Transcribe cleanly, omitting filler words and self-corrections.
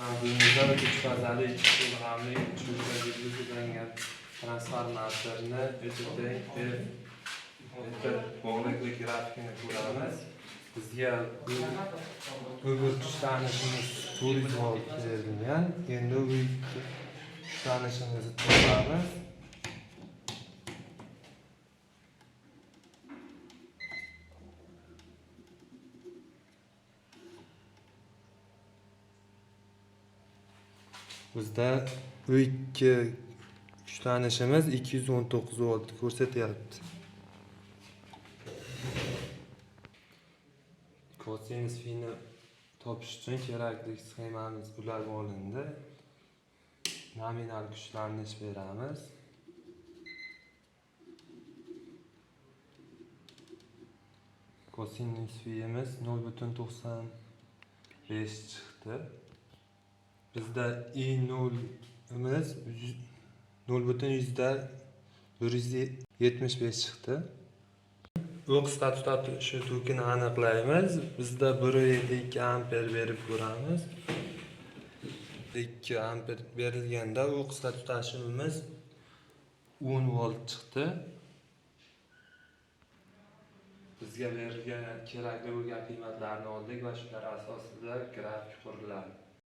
Mavzumizda uch fazali, ikki kilogramli, 3 yuzlangan transformatorni o'chirib, bog'liqlik grafikini ko'ramiz. Bizga bu kuchlanishimiz 400 volt berilgan. Endi bu kuchlanishimizni to'g'ramiz. Bizda bu ikki kuchlanishimiz 219 volt ko'rsatyapti. Kosinus fini topish uchun kerakli sxemamiz bular olindi. Nominal kuchlanish beramiz. Kosinus finimiz 0.95 chiqdi. Bizda I0 imiz 0.175 chiqdi. O'qisda tutishi tokini aniqlaymiz. Bizda 1.2 amper berib ko'ramiz. 2 amper berilganda o'qisda tutashimiz 10 volt chiqdi. Bizga berilgan kerakli bo'lgan qiymatlarni oldik va shular asosida grafik quriladi.